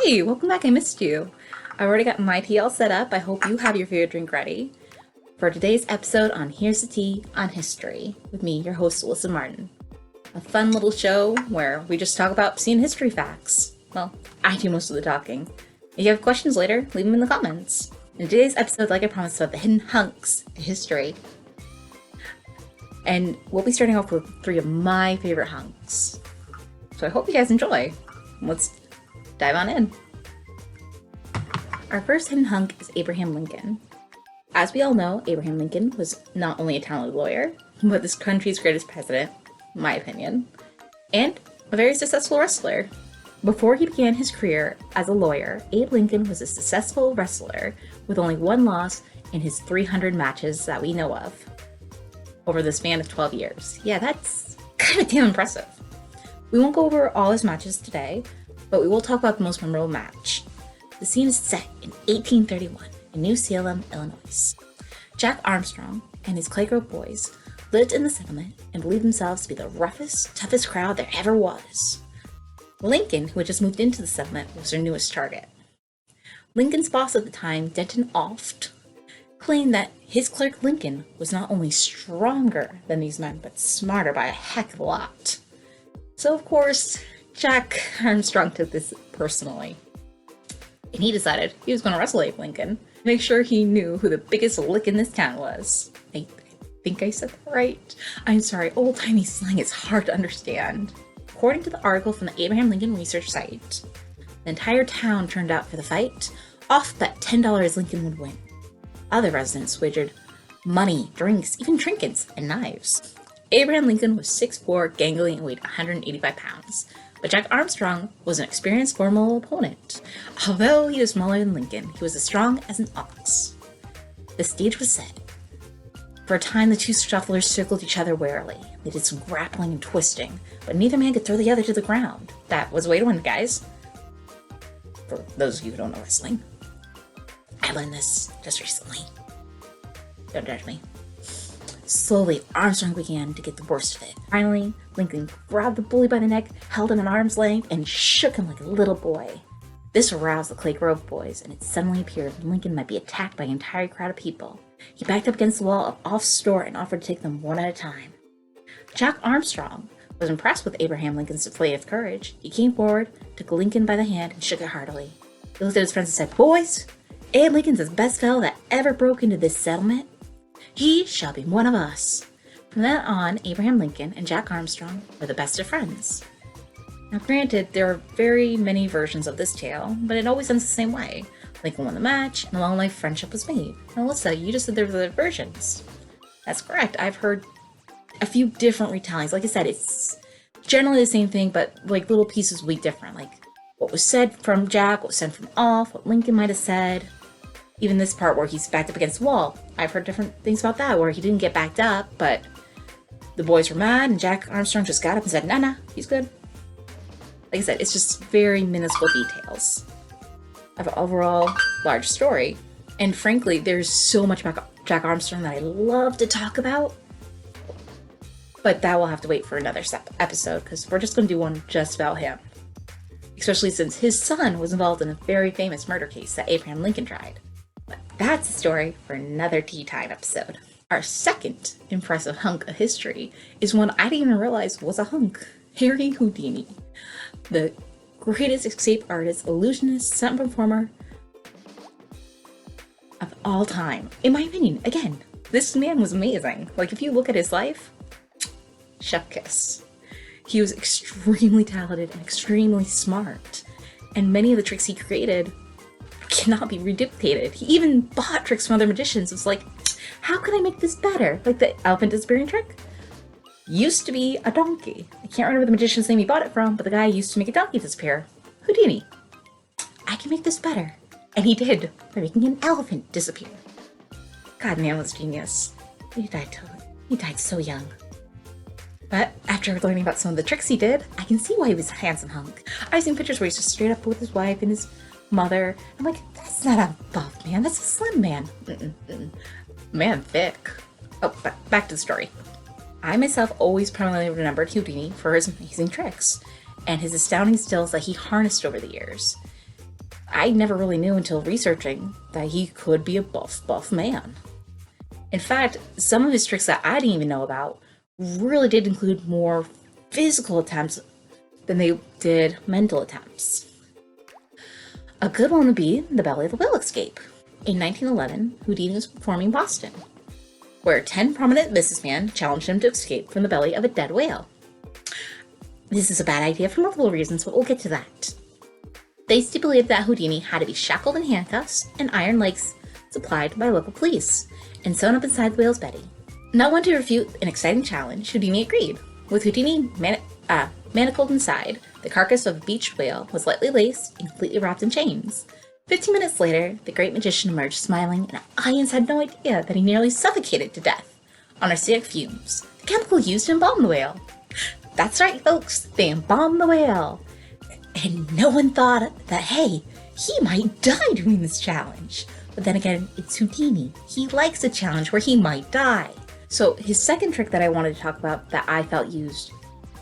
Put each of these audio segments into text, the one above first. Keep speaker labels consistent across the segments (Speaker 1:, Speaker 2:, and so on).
Speaker 1: Hey, welcome back. I missed you. I already got my tea all set up. I hope you have your favorite drink ready for today's episode on Here's the Tea on History with me, your host, Alyssa Martin. A fun little show where we just talk about obscene history facts. Well, I do most of the talking. If you have questions later, leave them in the comments. In today's episode, like I promised, about the hidden hunks in history. And we'll be starting off with three of my favorite hunks. So I hope you guys enjoy. Let's dive on in. Our first hidden hunk is Abraham Lincoln. As we all know, Abraham Lincoln was not only a talented lawyer, but this country's greatest president, in my opinion, and a very successful wrestler. Before he began his career as a lawyer, Abe Lincoln was a successful wrestler with only one loss in his 300 matches that we know of over the span of 12 years. Yeah, that's kind of damn impressive. We won't go over all his matches today, but we will talk about the most memorable match. The scene is set in 1831 in New Salem, Illinois. Jack Armstrong and his Clay Grove boys lived in the settlement and believed themselves to be the roughest, toughest crowd there ever was. Lincoln, who had just moved into the settlement, was their newest target. Lincoln's boss at the time, Denton Oft, claimed that his clerk Lincoln was not only stronger than these men, but smarter by a heck of a lot. So of course, Jack Armstrong took this personally. And he decided he was going to wrestle Abe Lincoln, make sure he knew who the biggest lick in this town was. I think I said that right. I'm sorry, old-timey slang is hard to understand. According to the article from the Abraham Lincoln Research site, the entire town turned out for the fight. Off bet $10 Lincoln would win. Other residents wagered money, drinks, even trinkets, and knives. Abraham Lincoln was 6'4", gangly, and weighed 185 pounds. But Jack Armstrong was an experienced, formidable opponent. Although he was smaller than Lincoln, he was as strong as an ox. The stage was set. For a time, the two shufflers circled each other warily. They did some grappling and twisting, but neither man could throw the other to the ground. That was a way to win, guys. For those of you who don't know wrestling. I learned this just recently. Don't judge me. Slowly, Armstrong began to get the worst of it. Finally, Lincoln grabbed the bully by the neck, held him at arm's length, and shook him like a little boy. This aroused the Clay Grove boys, and it suddenly appeared Lincoln might be attacked by an entire crowd of people. He backed up against the wall of Off's store and offered to take them one at a time. Jack Armstrong was impressed with Abraham Lincoln's display of courage. He came forward, took Lincoln by the hand, and shook it heartily. He looked at his friends and said, "Boys, Abe Lincoln's the best fellow that ever broke into this settlement. He shall be one of us." From then on, Abraham Lincoln and Jack Armstrong were the best of friends. Now granted, there are very many versions of this tale, but it always ends the same way. Lincoln won the match, and a long life friendship was made. Now Alyssa, you just said there were other versions. That's correct. I've heard a few different retellings. Like I said, it's generally the same thing, but like little pieces will be different. Like what was said from Jack, what was said from Off, what Lincoln might have said. Even this part where he's backed up against the wall. I've heard different things about that, where he didn't get backed up, but the boys were mad, and Jack Armstrong just got up and said, nah, he's good. Like I said, it's just very minuscule details of an overall large story. And frankly, there's so much about Jack Armstrong that I love to talk about, but that will have to wait for another episode, because we're just going to do one just about him. Especially since his son was involved in a very famous murder case that Abraham Lincoln tried. But that's a story for another tea time episode. Our second impressive hunk of history is one I didn't even realize was a hunk. Harry Houdini, the greatest escape artist, illusionist, stunt performer of all time. In my opinion, again, this man was amazing. Like, if you look at his life, chef kiss. He was extremely talented and extremely smart. And many of the tricks he created cannot be reduplicated. He even bought tricks from other magicians. It's like, how can I make this better? Like the elephant disappearing trick used to be a donkey. I can't remember the magician's name he bought it from, but the guy used to make a donkey disappear. Houdini. I can make this better. And he did, by making an elephant disappear. God, man was genius. He died so young. But after learning about some of the tricks he did, I can see why he was a handsome hunk. I've seen pictures where he's just straight up with his wife and his mother. I'm like, that's not a buff man, that's a slim man. Man, thick. Oh, back to the story. I myself always primarily remembered Houdini for his amazing tricks and his astounding skills that he harnessed over the years. I never really knew until researching that he could be a buff man. In fact, some of his tricks that I didn't even know about really did include more physical attempts than they did mental attempts. A good one would be the belly of the whale escape. In 1911, Houdini was performing in Boston, where 10 prominent businessmen challenged him to escape from the belly of a dead whale. This is a bad idea for multiple reasons, but we'll get to that. They stipulated that Houdini had to be shackled in handcuffs and iron legs supplied by local police and sewn up inside the whale's belly. Not one to refute an exciting challenge, Houdini agreed. With Houdini manacled inside, the carcass of a beached whale was lightly laced and completely wrapped in chains. 15 minutes later, the great magician emerged smiling, and the audience had no idea that he nearly suffocated to death on arsenic fumes, the chemical used to embalm the whale. That's right, folks, they embalmed the whale. And no one thought that, hey, he might die doing this challenge. But then again, it's Houdini. He likes a challenge where he might die. So his second trick that I wanted to talk about that I felt used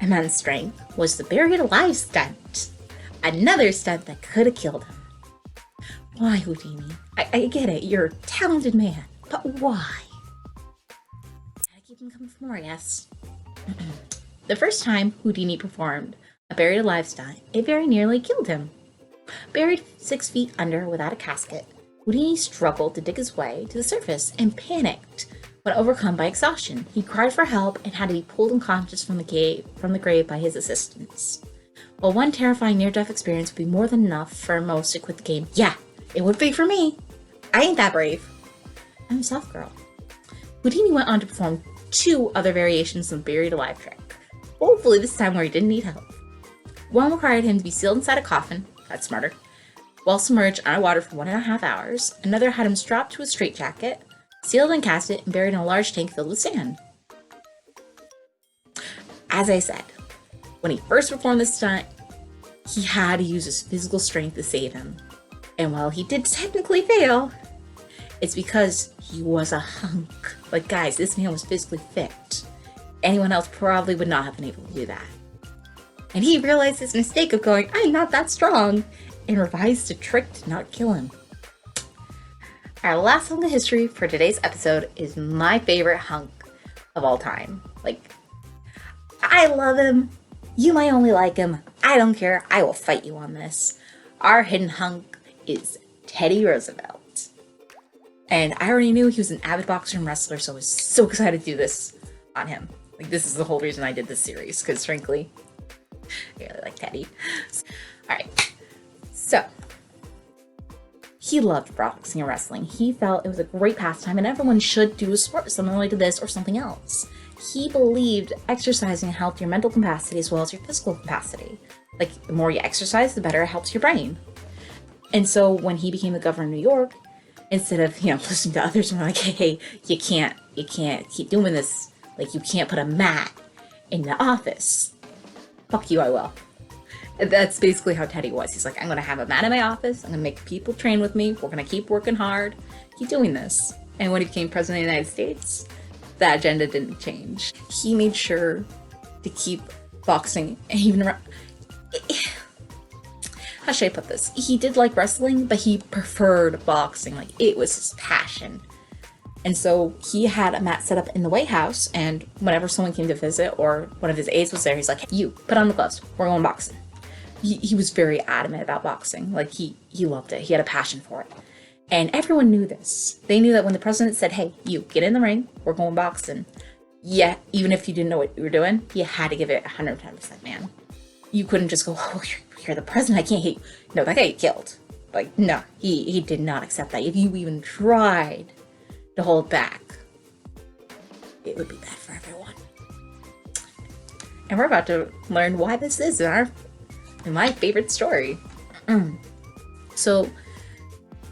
Speaker 1: immense strength was the buried alive stunt. Another stunt that could have killed him. Why, Houdini? I get it, you're a talented man, but why? Gotta keep him coming for more, yes. The first time Houdini performed a buried alive stunt, it very nearly killed him. Buried 6 feet under without a casket, Houdini struggled to dig his way to the surface and panicked when overcome by exhaustion. He cried for help and had to be pulled unconscious from the grave by his assistants. While one terrifying near-death experience would be more than enough for most to quit the game, yeah, it would be for me. I ain't that brave. I'm a soft girl. Houdini went on to perform 2 other variations of the buried alive trick, hopefully this time where he didn't need help. One required him to be sealed inside a coffin, that's smarter, while submerged underwater for 1.5 hours. Another had him strapped to a straitjacket, sealed and casted, and buried in a large tank filled with sand. As I said, when he first performed this stunt, he had to use his physical strength to save him. And while he did technically fail, it's because he was a hunk. Like, guys, this man was physically fit. Anyone else probably would not have been able to do that. And he realized his mistake of going, I'm not that strong, and revised a trick to not kill him. Our last hunk of history for today's episode is my favorite hunk of all time. Like, I love him. You might only like him. I don't care. I will fight you on this. Our hidden hunk is Teddy Roosevelt. And I already knew he was an avid boxer and wrestler, so I was so excited to do this on him. Like, this is the whole reason I did this series, because frankly, I really like Teddy. Alright, so he loved boxing and wrestling. He felt it was a great pastime and everyone should do a sport similar to this or something else. He believed exercising helped your mental capacity as well as your physical capacity. Like, the more you exercise, the better it helps your brain. And so when he became the governor of New York, instead of, listening to others and like, hey, you can't keep doing this. Like, you can't put a mat in the office. Fuck you, I will. That's basically how Teddy was. He's like, I'm going to have a mat in my office. I'm going to make people train with me. We're going to keep working hard. Keep doing this. And when he became president of the United States, that agenda didn't change. He made sure to keep boxing even around. How should I put this? He did like wrestling, but he preferred boxing. Like, it was his passion. And so he had a mat set up in the White House, and whenever someone came to visit or one of his aides was there, he's like, hey, you, put on the gloves. We're going boxing. He was very adamant about boxing. Like, he loved it. He had a passion for it. And everyone knew this. They knew that when the president said, hey, you, get in the ring. We're going boxing. Yeah, even if you didn't know what you were doing, you had to give it 110%, man. You couldn't just go, oh, you're the president. I can't hate you. No, that guy get killed. Like, no, he did not accept that. If you even tried to hold back, it would be bad for everyone. And we're about to learn why this is in my favorite story. So,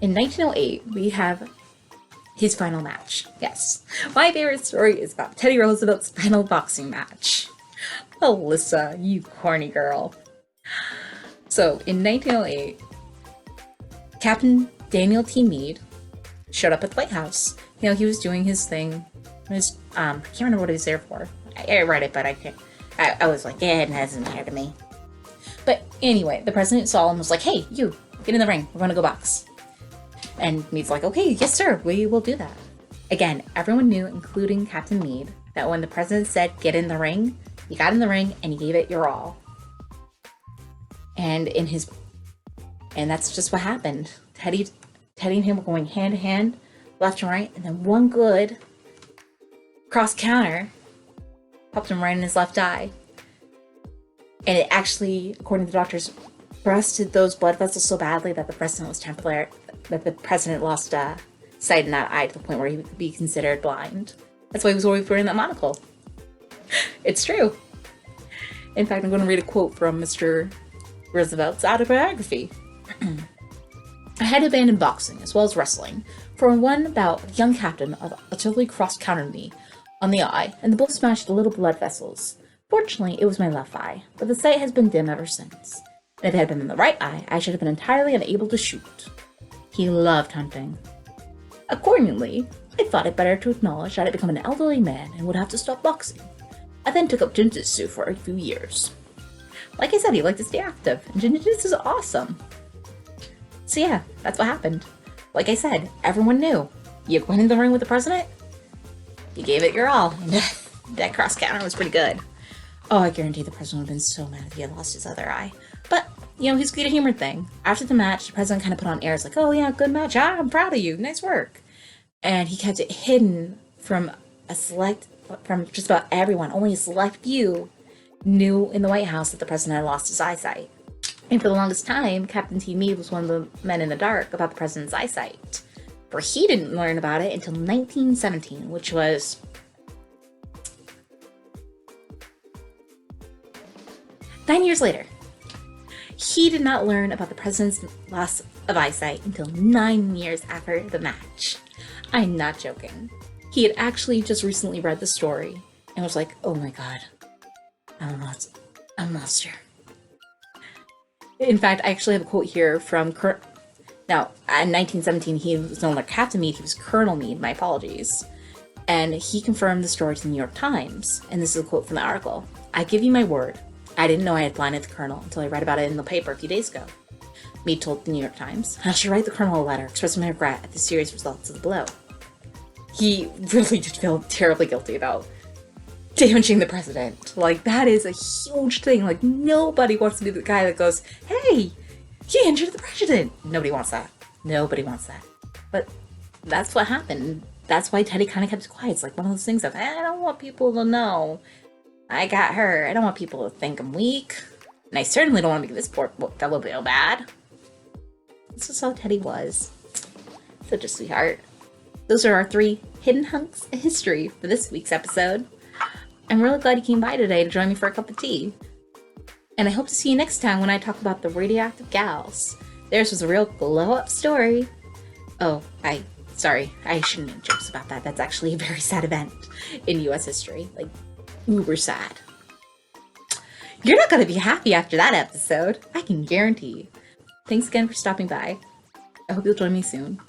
Speaker 1: in 1908, we have his final match. Yes, my favorite story is about Teddy Roosevelt's final boxing match. Alyssa, you corny girl. So, in 1908, Captain Daniel T. Meade showed up at the White House. He was doing his thing. I can't remember what he was there for. I read it, but I can't. I was like, it doesn't matter to me. But anyway, the president saw him and was like, hey, you, get in the ring. We're gonna go box. And Mead's like, okay, yes, sir, we will do that. Again, everyone knew, including Captain Mead, that when the president said, get in the ring, you got in the ring and you gave it your all. And that's just what happened. Teddy and him were going hand to hand, left and right, and then one good cross counter popped him right in his left eye. And it actually, according to the doctors, busted those blood vessels so badly that the president lost sight in that eye to the point where he would be considered blind. That's why he was always wearing that monocle. It's true. In fact, I'm going to read a quote from Mr. Roosevelt's autobiography. I had abandoned boxing as well as wrestling, for in one bout a young captain utterly cross-countered me on the eye, and the blow smashed the little blood vessels. Fortunately, it was my left eye, but the sight has been dim ever since. And if it had been in the right eye, I should have been entirely unable to shoot. He loved hunting. Accordingly, I thought it better to acknowledge that I had become an elderly man and would have to stop boxing. I then took up jiu-jitsu for a few years. Like I said, he liked to stay active, and jiu-jitsu is awesome. So yeah, that's what happened. Like I said, everyone knew. You went in the ring with the president, you gave it your all. And that cross counter was pretty good. Oh, I guarantee the president would have been so mad if he had lost his other eye. But, you know, he's good at humor thing. After the match, the president kind of put on airs like, oh yeah, good match. I'm proud of you. Nice work. And he kept it hidden from just about everyone. Only a select few knew in the White House that the president had lost his eyesight. And for the longest time, Captain T. Meade was one of the men in the dark about the president's eyesight. For he didn't learn about it until 1917, which was 9 years later. He did not learn about the president's loss of eyesight until 9 years after the match. I'm not joking. He had actually just recently read the story and was like, oh my god, I'm a monster. In fact, I actually have a quote here from now, in 1917, he was no longer Captain Meade, he was Colonel Meade, my apologies. And he confirmed the story to the New York Times, and this is a quote from the article. I give you my word, I didn't know I had blinded the Colonel until I read about it in the paper a few days ago. Meade told the New York Times, I should write the Colonel a letter expressing my regret at the serious results of the blow. He really did feel terribly guilty about damaging the president. Like, that is a huge thing. Like, nobody wants to be the guy that goes, hey, you injured the president. Nobody wants that. Nobody wants that. But that's what happened. That's why Teddy kind of kept quiet. It's like one of those things of, I don't want people to know I got hurt. I don't want people to think I'm weak. And I certainly don't want to make this poor fellow feel bad. This is how Teddy was. Such a sweetheart. Those are our 3 hidden hunks of history for this week's episode. I'm really glad you came by today to join me for a cup of tea. And I hope to see you next time when I talk about the radioactive gals. Theirs was a real glow-up story. Oh, sorry, I shouldn't make jokes about that. That's actually a very sad event in U.S. history. Like, uber sad. You're not going to be happy after that episode. I can guarantee. Thanks again for stopping by. I hope you'll join me soon.